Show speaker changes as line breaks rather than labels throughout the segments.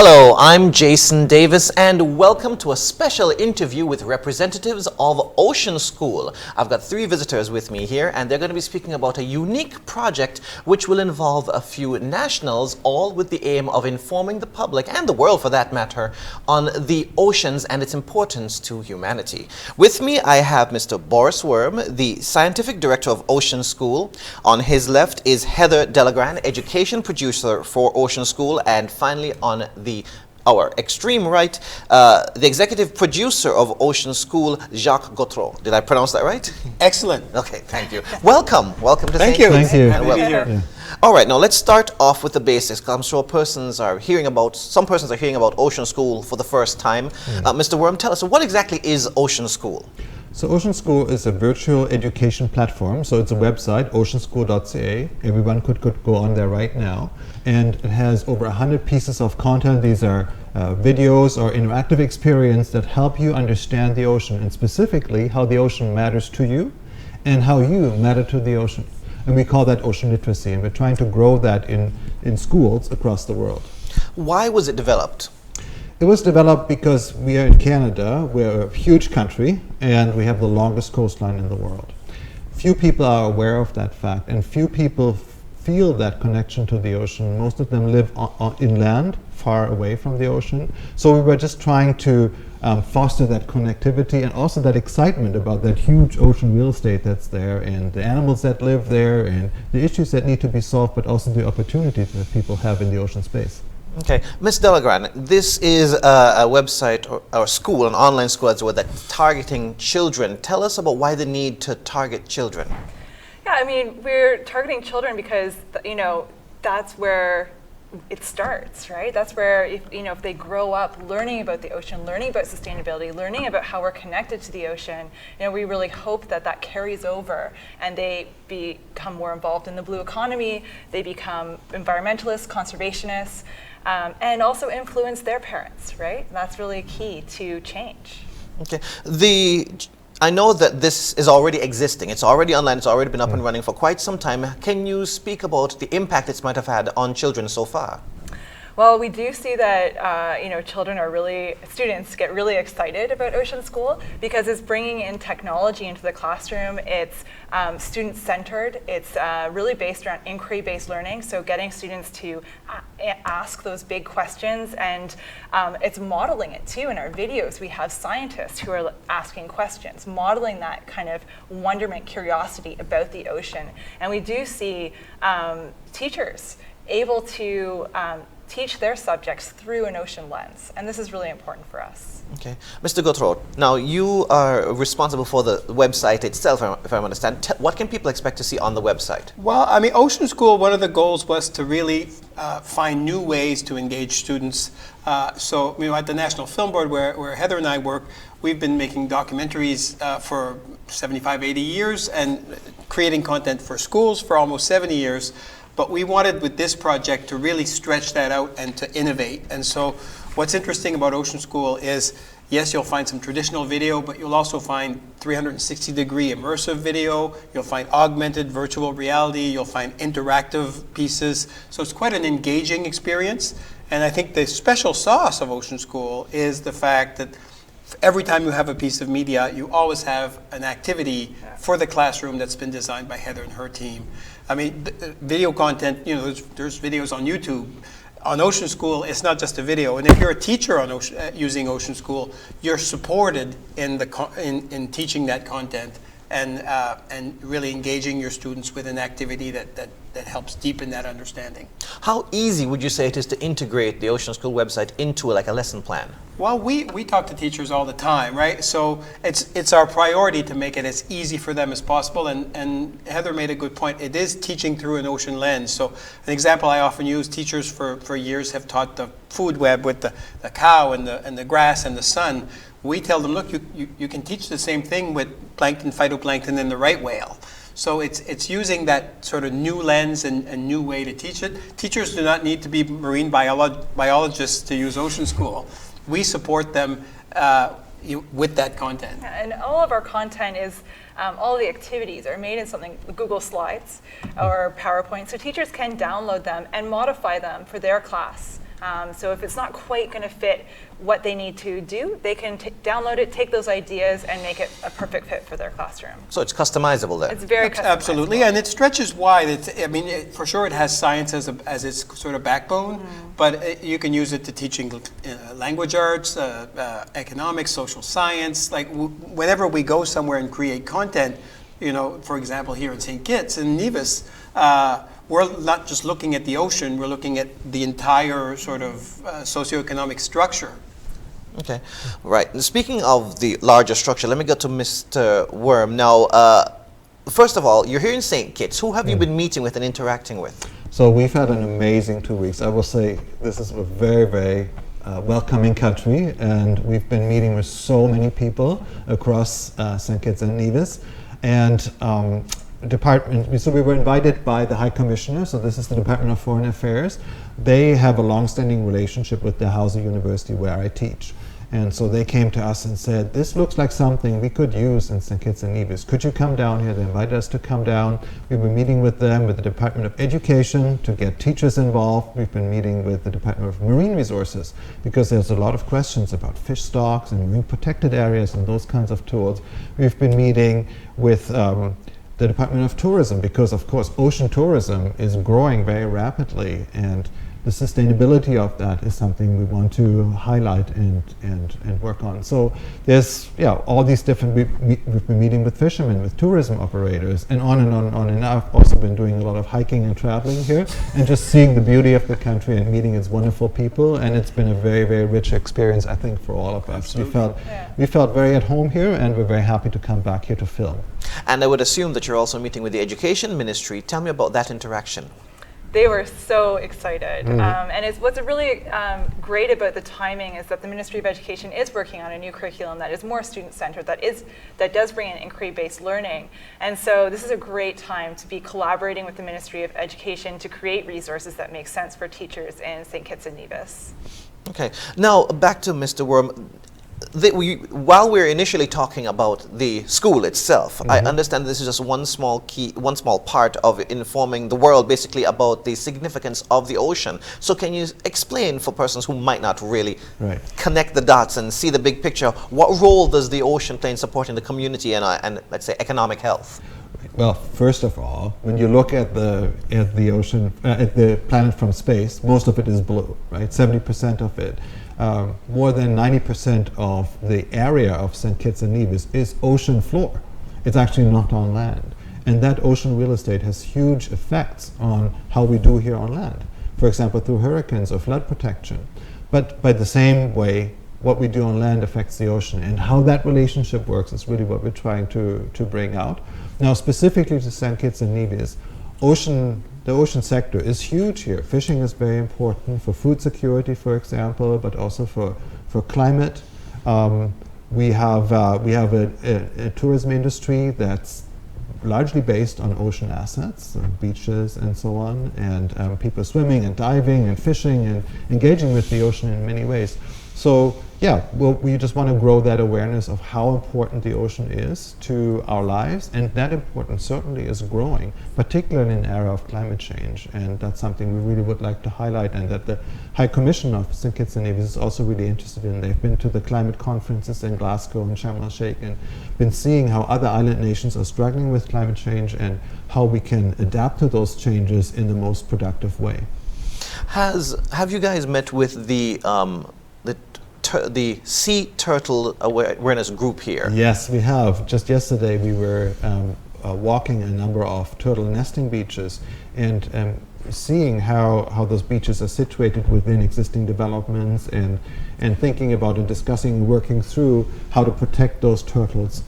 Hello, I'm Jason Davis, and welcome to a special interview with representatives of Ocean School. I've got three visitors with me here, and they're going to be speaking about a unique project which will involve a few nationals, all with the aim of informing the public, and the world for that matter, on the oceans and its importance to humanity. With me, I have Mr. Boris Worm, the Scientific Director of Ocean School. On his left is Heather Delagran, Education Producer for Ocean School, and finally on our extreme right, the executive producer of Ocean School, Jacques Gautreau. Did I pronounce that right?
Excellent.
Okay, thank you. Welcome to
Thank you.
Thank you.
Happy to be here.
Yeah.
All right, now let's start off with the basics, because I'm sure some persons are hearing about Ocean School for the first time. Mr. Worm, tell us, what exactly is Ocean School?
So Ocean School is a virtual education platform. So it's a website, oceanschool.ca. Everyone could go on there right now. And it has over 100 pieces of content. These are videos or interactive experience that help you understand the ocean, and specifically how the ocean matters to you and how you matter to the ocean. And we call that ocean literacy. And we're trying to grow that in schools across the world.
Why was it developed?
It was developed because we are in Canada. We're a huge country, and we have the longest coastline in the world. Few people are aware of that fact, and few people feel that connection to the ocean. Most of them live inland, far away from the ocean. So we were just trying to foster that connectivity and also that excitement about that huge ocean real estate that's there, and the animals that live there, and the issues that need to be solved, but also the opportunities that people have in the ocean space.
Okay, Ms. Delagran, this is a website or school, an online school as well, that's targeting children. Tell us about why the need to target children.
Yeah, I mean, we're targeting children because, that's where it starts, right? That's where, if they grow up learning about the ocean, learning about sustainability, learning about how we're connected to the ocean, we really hope that carries over and they become more involved in the blue economy, they become environmentalists, conservationists, and also influence their parents, right? And that's really key to change.
Okay. I know that this is already existing. It's already online. It's already been up and running for quite some time. Can you speak about the impact it might have had on children so far?
Well, we do see that students get really excited about Ocean School because it's bringing in technology into the classroom. It's student-centered. It's really based around inquiry-based learning, so getting students to ask those big questions, and it's modeling it too. In our videos, we have scientists who are asking questions, modeling that kind of wonderment, curiosity about the ocean. And we do see teachers able to teach their subjects through an ocean lens, and this is really important for us.
Okay. Mr. Gautreau, now you are responsible for the website itself, if I understand. What can people expect to see on the website?
Well, I mean, Ocean School, one of the goals was to really find new ways to engage students. So, at the National Film Board, where Heather and I work, we've been making documentaries for 75, 80 years and creating content for schools for almost 70 years. But we wanted with this project to really stretch that out and to innovate. And so what's interesting about Ocean School is, yes, you'll find some traditional video, but you'll also find 360-degree immersive video. You'll find augmented virtual reality. You'll find interactive pieces. So it's quite an engaging experience. And I think the special sauce of Ocean School is the fact that every time you have a piece of media, you always have an activity for the classroom that's been designed by Heather and her team. I mean, video content, there's videos on YouTube. On Ocean School, it's not just a video. And if you're a teacher on using Ocean School, you're supported in teaching that content and really engaging your students with an activity that helps deepen that understanding.
How easy would you say it is to integrate the Ocean School website into a lesson plan?
Well, we talk to teachers all the time, right? So it's our priority to make it as easy for them as possible. And Heather made a good point. It is teaching through an ocean lens. So an example I often use, teachers for years have taught the food web with the cow and the grass and the sun. We tell them, look, you can teach the same thing with plankton, phytoplankton, and the right whale. So it's using that sort of new lens and new way to teach it. Teachers do not need to be marine biologists to use Ocean School. We support them with that content.
And all of our content is, all the activities are made in something, Google Slides or PowerPoint, so teachers can download them and modify them for their class. So if it's not quite going to fit what they need to do, they can download it, take those ideas, and make it a perfect fit for their classroom.
So it's customizable then?
It's very customizable.
Absolutely, and it stretches wide. For sure it has science as its sort of backbone, but you can use it to teaching language arts, economics, social science. Like whenever we go somewhere and create content, for example, here in St. Kitts and Nevis, we're not just looking at the ocean, we're looking at the entire sort of socioeconomic structure.
Okay, right. And speaking of the larger structure, let me go to Mr. Worm. Now, first of all, you're here in St. Kitts. Who have you been meeting with and interacting with?
So we've had an amazing 2 weeks. I will say this is a very, very welcoming country, and we've been meeting with so many people across St. Kitts and Nevis. And so we were invited by the High Commissioner, so this is the Department of Foreign Affairs. They have a long-standing relationship with Dalhousie University where I teach. And so they came to us and said, this looks like something we could use in St. Kitts and Nevis. Could you come down here? They invited us to come down. We were meeting with them, with the Department of Education to get teachers involved. We've been meeting with the Department of Marine Resources because there's a lot of questions about fish stocks and marine protected areas and those kinds of tools. We've been meeting with the Department of Tourism because, of course, ocean tourism is growing very rapidly, and the sustainability of that is something we want to highlight and work on. So there's all these different, we've been meeting with fishermen, with tourism operators, and on and on and on. And I've also been doing a lot of hiking and traveling here and just seeing the beauty of the country and meeting its wonderful people. And it's been a very, very rich experience, I think, for all of us. We felt very at home here, and we're very happy to come back here to film.
And I would assume that you're also meeting with the Education Ministry. Tell me about that interaction.
They were so excited. And what's really great about the timing is that the Ministry of Education is working on a new curriculum that is more student-centered, that does bring in inquiry-based learning. And so this is a great time to be collaborating with the Ministry of Education to create resources that make sense for teachers in St. Kitts and Nevis. Okay.
Now, back to Mr. Worm. While we're initially talking about the school itself, I understand this is just one small part of informing the world basically about the significance of the ocean. So can you explain for persons who might not really connect the dots and see the big picture, what role does the ocean play in supporting the community and let's say economic health?
Well, first of all, when you look at the ocean, at the planet from space, most of it is blue, right? 70% of it. More than 90% of the area of St. Kitts and Nevis is ocean floor. It's actually not on land. And that ocean real estate has huge effects on how we do here on land. For example, through hurricanes or flood protection. But by the same way, what we do on land affects the ocean. And how that relationship works is really what we're trying to bring out. Now, specifically to St. Kitts and Nevis, the ocean sector is huge here. Fishing is very important for food security, for example, but also for climate. We have a tourism industry that's largely based on ocean assets, beaches and so on, and people swimming and diving and fishing and engaging with the ocean in many ways. So we just want to grow that awareness of how important the ocean is to our lives, and that importance certainly is growing, particularly in an era of climate change, and that's something we really would like to highlight, and that the High Commission of St. Kitts and Nevis is also really interested in. They've been to the climate conferences in Glasgow and Sharm el-Sheikh and been seeing how other island nations are struggling with climate change and how we can adapt to those changes in the most productive way.
Have you guys met with the Sea Turtle Awareness Group here?
Yes, we have. Just yesterday we were walking a number of turtle nesting beaches and seeing how those beaches are situated within existing developments and thinking about and discussing, working through how to protect those turtles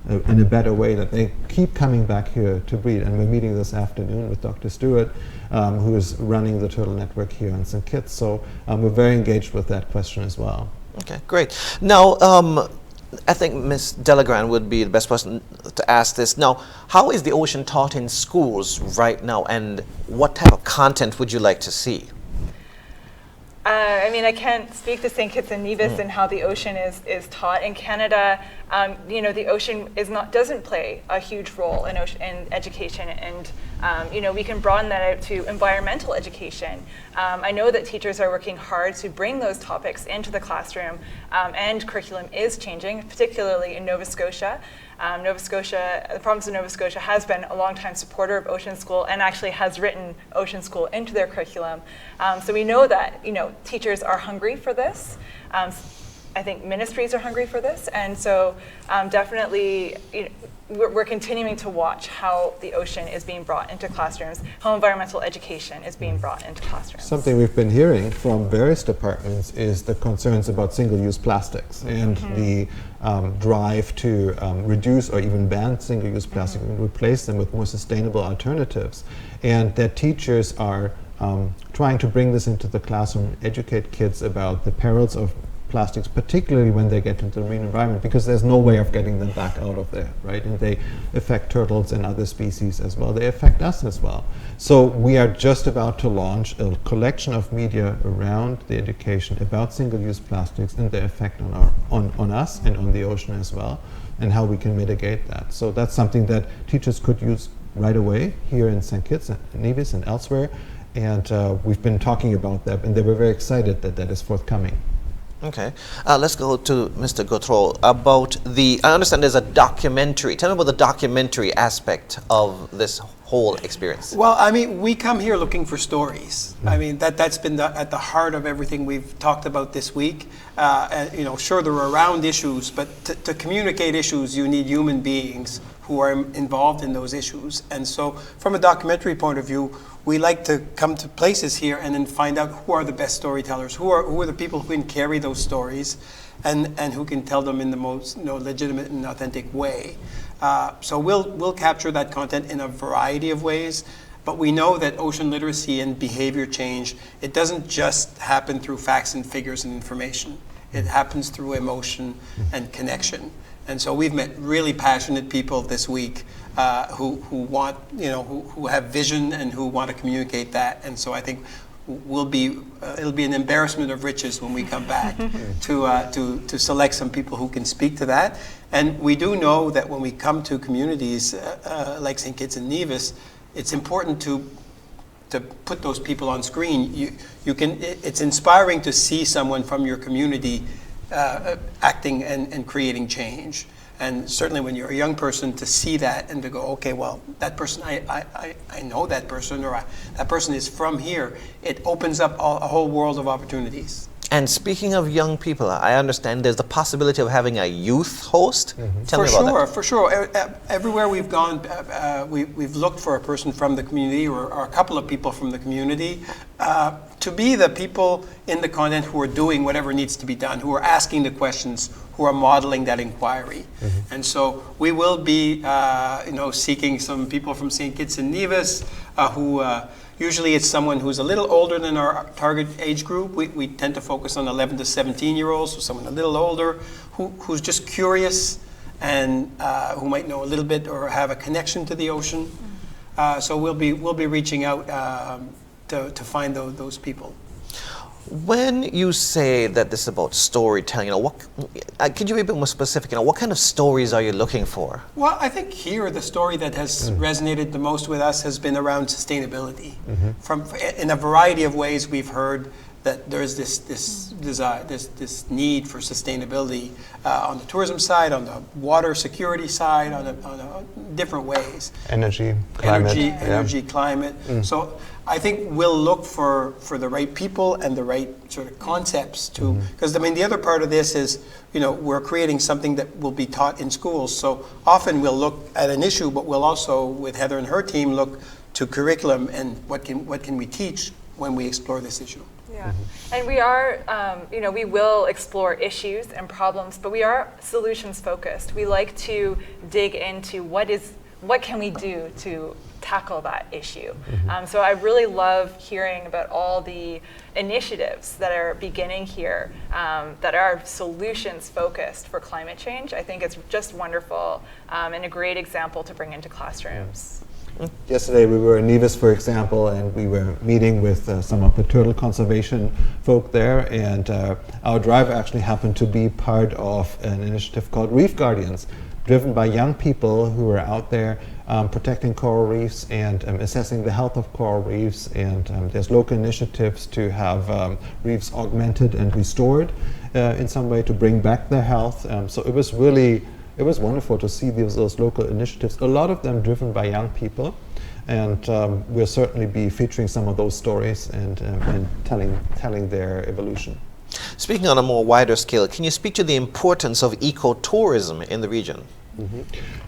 in a better way, that they keep coming back here to breed. And we're meeting this afternoon with Dr. Stewart, who is running the Turtle Network here in St. Kitts. So we're very engaged with that question as well.
Okay, great. Now, I think Ms. Delagran would be the best person to ask this. Now, how is the ocean taught in schools right now, and what type of content would you like to see?
I can't speak to St. Kitts and Nevis and how the ocean is taught. In Canada, the ocean doesn't play a huge role in education, and we can broaden that out to environmental education. I know that teachers are working hard to bring those topics into the classroom, and curriculum is changing, particularly in Nova Scotia. The province of Nova Scotia has been a long-time supporter of Ocean School and actually has written Ocean School into their curriculum. So we know that teachers are hungry for this. I think ministries are hungry for this, and so definitely we're continuing to watch how the ocean is being brought into classrooms, how environmental education is being brought into classrooms.
Something we've been hearing from various departments is the concerns about single-use plastics and the drive to reduce or even ban single-use plastic and replace them with more sustainable alternatives, and that teachers are trying to bring this into the classroom, educate kids about the perils of plastics, particularly when they get into the marine environment, because there's no way of getting them back out of there, right? And they affect turtles and other species as well. They affect us as well. So we are just about to launch a collection of media around the education about single-use plastics and their effect on us and on the ocean as well, and how we can mitigate that. So that's something that teachers could use right away here in St. Kitts and Nevis and elsewhere. And we've been talking about that, and they were very excited that that is forthcoming.
Okay, let's go to Mr. Gautreaux about I understand there's a documentary. Tell me about the documentary aspect of this whole experience.
Well, I mean, we come here looking for stories. I mean, that's been at the heart of everything we've talked about this week. And, sure, they're around issues, but to communicate issues, you need human beings who are involved in those issues. And so from a documentary point of view, we like to come to places here and then find out who are the best storytellers, who are the people who can carry those stories and who can tell them in the most legitimate and authentic way. So we'll capture that content in a variety of ways, but we know that ocean literacy and behavior change, it doesn't just happen through facts and figures and information. It happens through emotion and connection. And so we've met really passionate people this week who want, who have vision and who want to communicate that. And so I think it'll be an embarrassment of riches when we come back to select some people who can speak to that. And we do know that when we come to communities like St. Kitts and Nevis, it's important to put those people on screen. It's inspiring to see someone from your community acting and creating change. And certainly when you're a young person, to see that and to go, okay, well, that person, I know that person, or that person is from here, it opens up a whole world of opportunities.
And speaking of young people, I understand there's the possibility of having a youth host. Tell me about that.
For sure. Everywhere we've gone, we've looked for a person from the community or a couple of people from the community to be the people in the content who are doing whatever needs to be done, who are asking the questions, who are modeling that inquiry. And so we will be seeking some people from St. Kitts and Nevis who usually it's someone who's a little older than our target age group. We tend to focus on 11 to 17-year-olds, so someone a little older who's just curious and who might know a little bit or have a connection to the ocean. So we'll be reaching out to find those people.
When you say that this is about storytelling, could you be a bit more specific? What kind of stories are you looking for?
Well, I think here the story that has resonated the most with us has been around sustainability. In a variety of ways, we've heard that there's this desire, this need for sustainability on the tourism side, on the water security side, on different ways.
Energy, climate.
So I think we'll look for the right people and the right sort of concepts to, because the other part of this is, we're creating something that will be taught in schools. So often we'll look at an issue, but we'll also, with Heather and her team, look to curriculum and what can we teach when we explore this issue.
Yeah, and we are, we will explore issues and problems, but we are solutions focused. We like to dig into what can we do to tackle that issue. So I really love hearing about all the initiatives that are beginning here that are solutions focused for climate change. I think it's just wonderful and a great example to bring into classrooms.
Yesterday we were in Nevis, for example, and we were meeting with some of the turtle conservation folk there, and our driver actually happened to be part of an initiative called Reef Guardians, driven by young people who are out there protecting coral reefs and assessing the health of coral reefs, and there's local initiatives to have reefs augmented and restored in some way to bring back their health. So it was wonderful to see those local initiatives, a lot of them driven by young people, and we'll certainly be featuring some of those stories and telling their evolution.
Speaking on a more wider scale, can you speak to the importance of ecotourism in the region?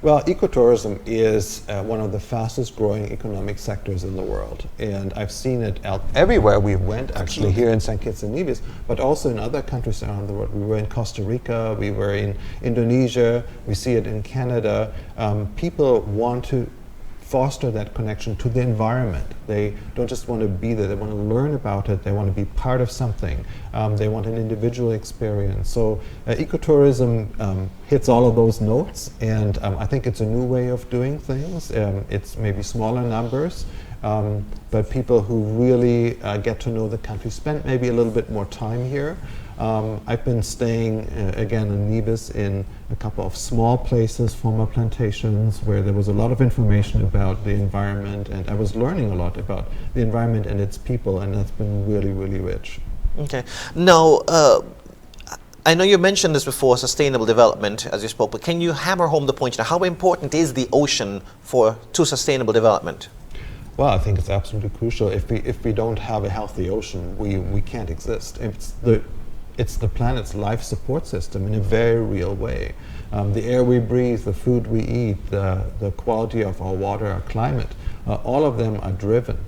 Well, ecotourism is one of the fastest growing economic sectors in the world, and I've seen it out everywhere we went, actually here in St. Kitts and Nevis, but also in other countries around the world. We were in Costa Rica, we were in Indonesia, we see it in Canada. People want to foster that connection to the environment. They don't just want to be there, they want to learn about it, they want to be part of something, they want an individual experience. So ecotourism hits all of those notes, and I think it's a new way of doing things. It's maybe smaller numbers, but people who really get to know the country, spend maybe a little bit more time here. I've been staying again in Nevis in a couple of small places, former plantations, where there was a lot of information about the environment, and I was learning a lot about the environment and its people, and that's been really, really rich.
Okay. Now, I know you mentioned this before, sustainable development, as you spoke, but can you hammer home the point? How important is the ocean to sustainable development?
Well, I think it's absolutely crucial. If we don't have a healthy ocean, we can't exist. It's the planet's life support system in a very real way. The air we breathe, the food we eat, the quality of our water, our climate, all of them are driven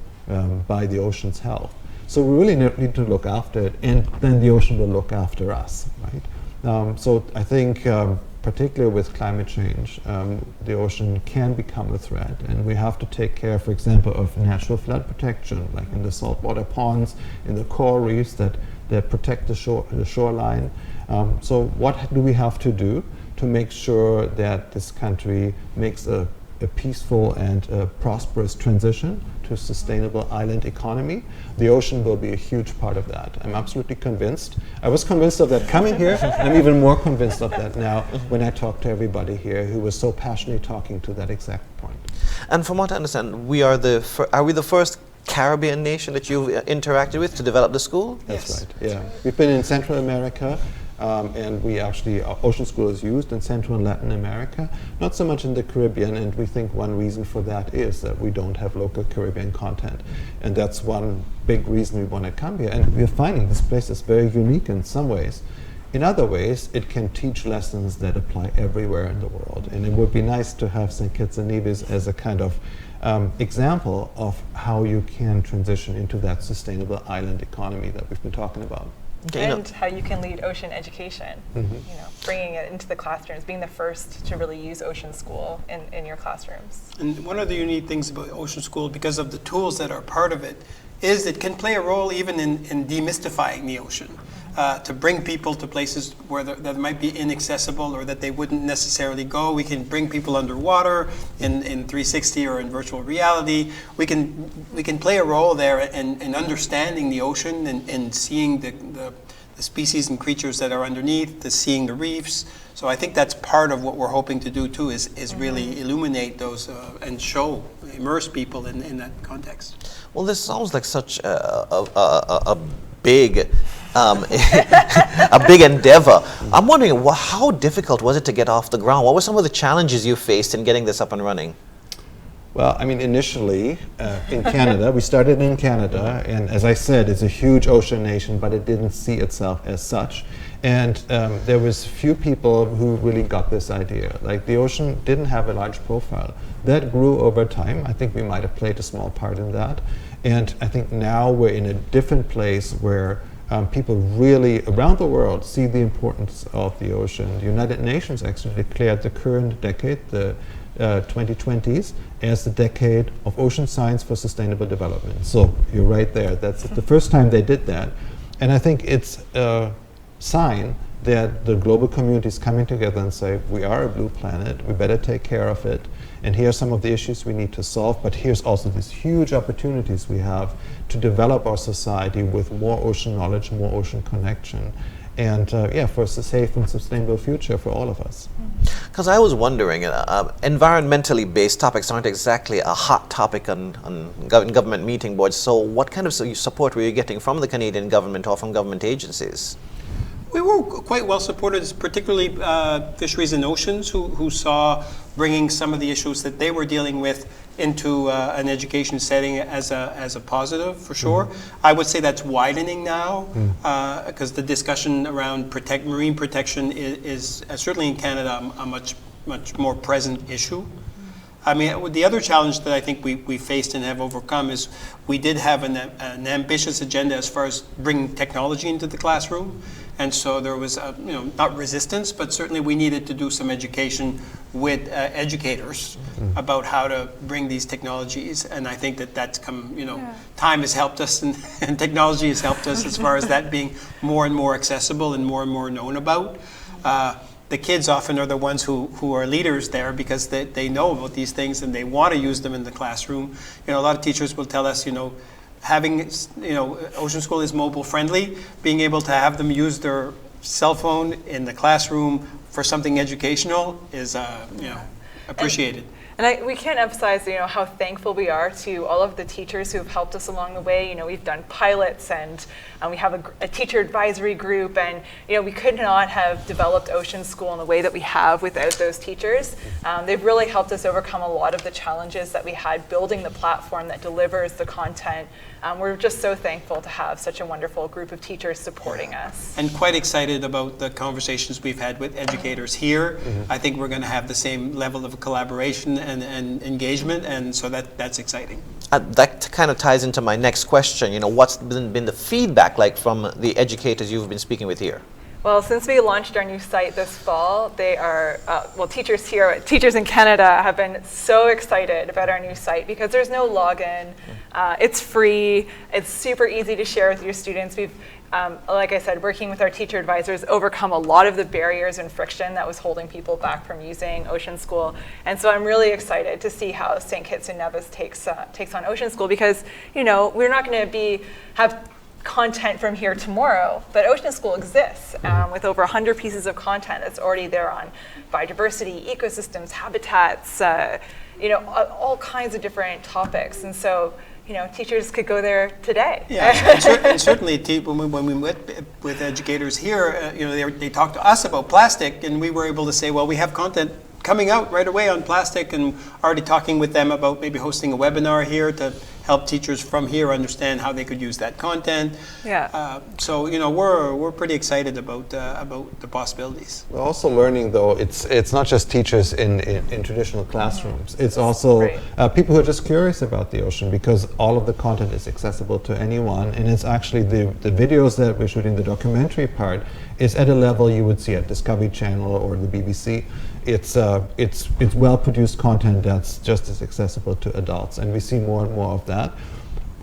by the ocean's health. So we really need to look after it, and then the ocean will look after us, right? So I think particularly with climate change, the ocean can become a threat, and we have to take care, for example, of natural flood protection, like in the saltwater ponds, in the coral reefs that protect the shoreline. So what do we have to do to make sure that this country makes a peaceful and prosperous transition to a sustainable island economy? The ocean will be a huge part of that. I'm absolutely convinced. I was convinced of that coming here. I'm even more convinced of that now when I talk to everybody here who was so passionately talking to that exact point.
And from what I understand, are we the first Caribbean nation that you've interacted with to develop the school?
That's right, yeah. We've been in Central America, and we actually, our Ocean School is used in Central and Latin America, not so much in the Caribbean, and we think one reason for that is that we don't have local Caribbean content. And that's one big reason we want to come here. And we're finding this place is very unique in some ways. In other ways, it can teach lessons that apply everywhere in the world. And it would be nice to have St. Kitts and Nevis as a kind of example of how you can transition into that sustainable island economy that we've been talking about.
Okay,
and how you can lead ocean education, bringing it into the classrooms, being the first to really use Ocean School in your classrooms.
And one of the unique things about Ocean School, because of the tools that are part of it, is it can play a role even in demystifying the ocean, to bring people to places where that might be inaccessible or that they wouldn't necessarily go. We can bring people underwater in 360 or in virtual reality. We can play a role there in understanding the ocean and seeing the species and creatures that are underneath, seeing the reefs. So I think that's part of what we're hoping to do too, is really illuminate those and immerse people in that context.
Well, this sounds like such a big a big endeavor. I'm wondering, how difficult was it to get off the ground? What were some of the challenges you faced in getting this up and running?
Well, I mean, initially in Canada, we started in Canada, and as I said, it's a huge ocean nation, but it didn't see itself as such. And there was few people who really got this idea. Like, the ocean didn't have a large profile. That grew over time. I think we might have played a small part in that. And I think now we're in a different place where people really around the world see the importance of the ocean. The United Nations actually declared the current decade, the 2020s, as the decade of ocean science for sustainable development. So you're right there. That's the first time they did that. And I think it's a sign that the global community is coming together and say, we are a blue planet, we better take care of it, and here are some of the issues we need to solve, but here's also these huge opportunities we have to develop our society with more ocean knowledge, more ocean connection, and for a safe and sustainable future for all of us.
Because I was wondering, environmentally based topics aren't exactly a hot topic on government meeting boards, so what kind of support were you getting from the Canadian government or from government agencies?
We were quite well supported, particularly Fisheries and Oceans, who saw bringing some of the issues that they were dealing with into an education setting as a positive, for sure. I would say that's widening now, because the discussion around marine protection is certainly in Canada a much more present issue. I mean, the other challenge that I think we faced and have overcome is we did have an ambitious agenda as far as bringing technology into the classroom. And so there was, not resistance, but certainly we needed to do some education with educators about how to bring these technologies. And I think that's come, time has helped us and technology has helped us as far as that being more and more accessible and more known about. The kids often are the ones who are leaders there because they know about these things and they want to use them in the classroom. A lot of teachers will tell us, having, Ocean School is mobile friendly, being able to have them use their cell phone in the classroom for something educational is, appreciated.
And we can't emphasize, how thankful we are to all of the teachers who have helped us along the way. We've done pilots, and we have a teacher advisory group, and we could not have developed Ocean School in the way that we have without those teachers. They've really helped us overcome a lot of the challenges that we had building the platform that delivers the content. We're just so thankful to have such a wonderful group of teachers supporting us.
And quite excited about the conversations we've had with educators here. I think we're going to have the same level of collaboration and engagement, and so that's exciting.
That kind of ties into my next question. What's been the feedback like from the educators you've been speaking with here?
Well, since we launched our new site this fall, they are, teachers in Canada have been so excited about our new site because there's no login. It's free. It's super easy to share with your students. We've, like I said, working with our teacher advisors, overcome a lot of the barriers and friction that was holding people back from using Ocean School. And so I'm really excited to see how St. Kitts and Nevis takes on Ocean School because, we're not going to have content from here tomorrow, but Ocean School exists with over 100 pieces of content that's already there on biodiversity, ecosystems, habitats, all kinds of different topics. And so, teachers could go there today.
Yeah, and certainly when we met with educators here, they talked to us about plastic, and we were able to say, well, we have content coming out right away on plastic, and already talking with them about maybe hosting a webinar here to help teachers from here understand how they could use that content.
Yeah.
So we're pretty excited about the possibilities.
We're also learning, though, it's not just teachers in traditional classrooms. It's also people who are just curious about the ocean, because all of the content is accessible to anyone, and it's actually the videos that we're shooting, the documentary part, is at a level you would see at Discovery Channel or the BBC. It's well-produced content that's just as accessible to adults, and we see more and more of that.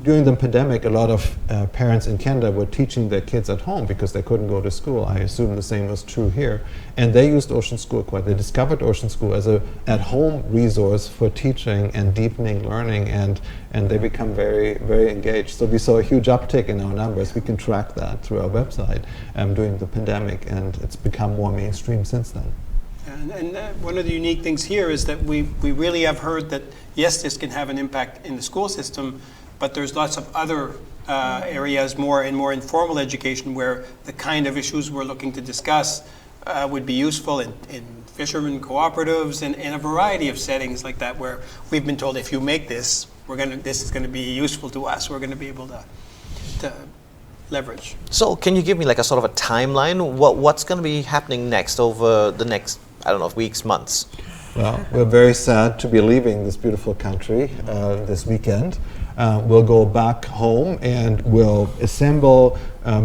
During the pandemic, a lot of parents in Canada were teaching their kids at home because they couldn't go to school. I assume the same was true here. And they used Ocean School quite. They discovered Ocean School as a at-home resource for teaching and deepening learning, and they become very, very engaged. So we saw a huge uptick in our numbers. We can track that through our website during the pandemic, and it's become more mainstream since then.
And one of the unique things here is that we really have heard that, yes, this can have an impact in the school system, but there's lots of other areas, more informal education, where the kind of issues we're looking to discuss would be useful in fishermen cooperatives and in a variety of settings like that, where we've been told if you make this, this is going to be useful to us. We're going to be able to leverage.
So can you give me like a sort of a timeline? What's going to be happening next over the next, weeks, months?
Well, we're very sad to be leaving this beautiful country this weekend. We'll go back home and we'll assemble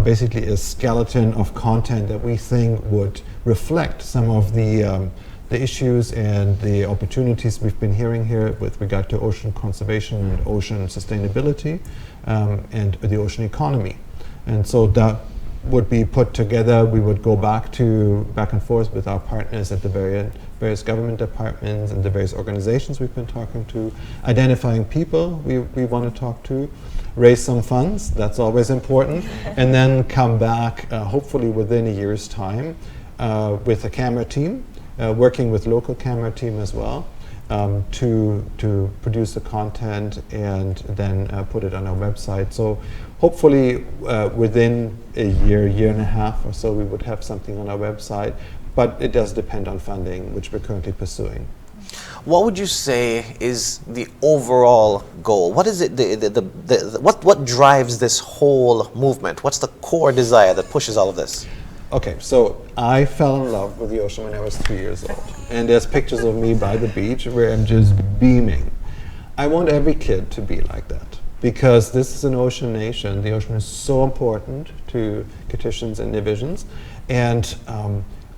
basically a skeleton of content that we think would reflect some of the issues and the opportunities we've been hearing here with regard to ocean conservation and ocean sustainability and the ocean economy. And so that would be put together. We would go back and forth with our partners at the various government departments and the various organizations we've been talking to, identifying people we want to talk to, raise some funds, that's always important, and then come back, hopefully within a year's time, with a camera team, working with local camera team as well, to produce the content and then put it on our website. So hopefully within a year and a half or so, we would have something on our website, but it does depend on funding, which we're currently pursuing.
What would you say is the overall goal? What is it? What drives this whole movement? What's the core desire that pushes all of this?
Okay, so I fell in love with the ocean when I was 3 years old, and there's pictures of me by the beach where I'm just beaming. I want every kid to be like that, because this is an ocean nation. The ocean is so important to Kittitians and Nivisians, and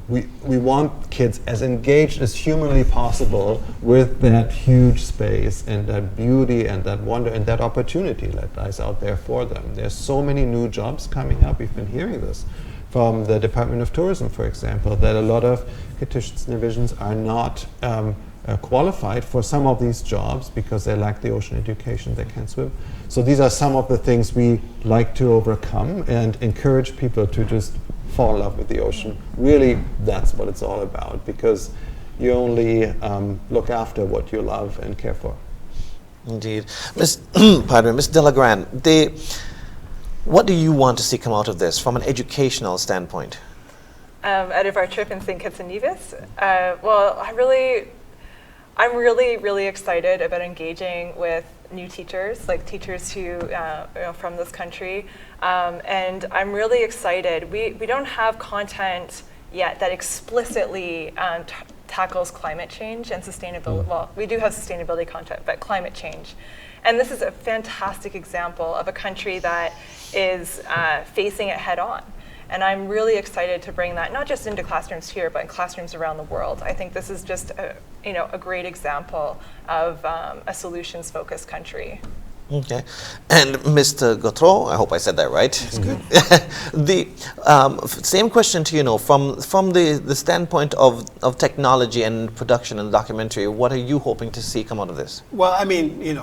we want kids as engaged as humanly possible with that huge space and that beauty and that wonder and that opportunity that lies out there for them. There's so many new jobs coming up. We've been hearing this from the Department of Tourism, for example, that a lot of Kittitians and Nivisians are not qualified for some of these jobs because they lack the ocean education, they can't swim. So these are some of the things we like to overcome and encourage people to just fall in love with the ocean. Really, that's what it's all about, because you only look after what you love and care for.
Indeed. Ms. Delagrande, what do you want to see come out of this from an educational standpoint?
Out of our trip in St. Kitts and Nevis, well, I'm really excited about engaging with new teachers, like teachers who from this country, and I'm really excited. We don't have content yet that explicitly tackles climate change and sustainability. Well, we do have sustainability content, but climate change. And this is a fantastic example of a country that is facing it head on. And I'm really excited to bring that not just into classrooms here, but in classrooms around the world. I think this is just a great example of a solutions-focused country.
Okay. And Mr. Gautreaux, I hope I said that right. It's good. The same question to you, from the standpoint of technology and production and documentary, what are you hoping to see come out of this?
Well, I mean,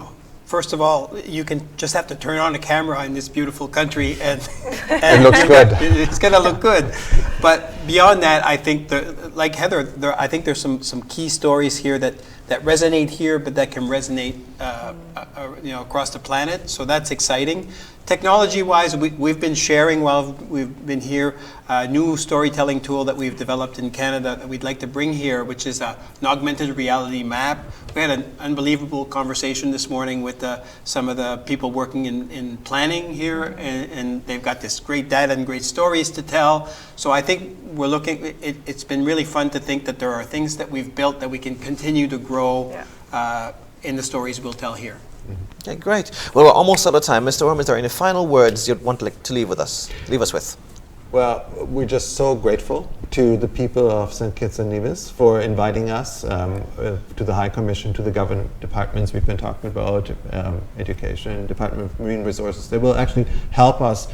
first of all, you can just have to turn on a camera in this beautiful country and
it looks good.
It's going to look good. But beyond that, I think, like Heather, I think there's some key stories here that resonate here, but that can resonate across the planet. So that's exciting. Technology-wise, we've been sharing while we've been here a new storytelling tool that we've developed in Canada that we'd like to bring here, which is an augmented reality map. We had an unbelievable conversation this morning with some of the people working in planning here, and they've got this great data and great stories to tell. So I think we're looking, it's been really fun to think that there are things that we've built that we can continue to grow in the stories we'll tell here.
Okay, great. Well, we're almost out of time. Mr. Orme, is there any final words you'd want to leave us with?
Well, we're just so grateful to the people of St. Kitts and Nevis for inviting us to the High Commission, to the government departments we've been talking about, education, Department of Marine Resources. They will actually help us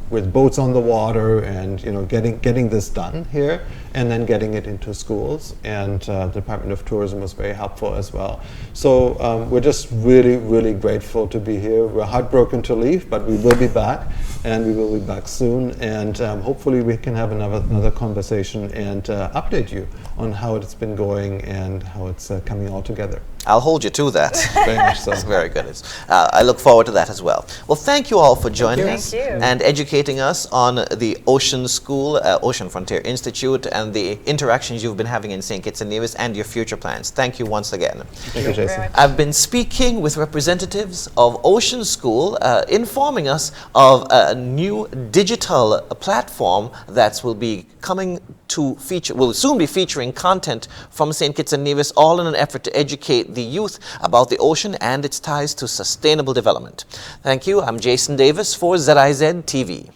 with boats on the water and getting this done here and then getting it into schools. And the Department of Tourism was very helpful as well. So we're just really, really grateful to be here. We're heartbroken to leave, but we will be back, and we will be back soon. And hopefully we can have another conversation and update you on how it's been going and how it's coming all together.
I'll hold you to that.
Very much so.
That's very good. I look forward to that as well. Well, thank you all for joining us and educating us on the Ocean School, Ocean Frontier Institute, and the interactions you've been having in St. Kitts and Nevis and your future plans. Thank you once again.
Thank you, Jason.
I've been speaking with representatives of Ocean School, informing us of a new digital platform that will be coming to feature, will soon be featuring content from St. Kitts and Nevis, all in an effort to educate the youth about the ocean and its ties to sustainable development. Thank you. I'm Jason Davis for ZIZ TV.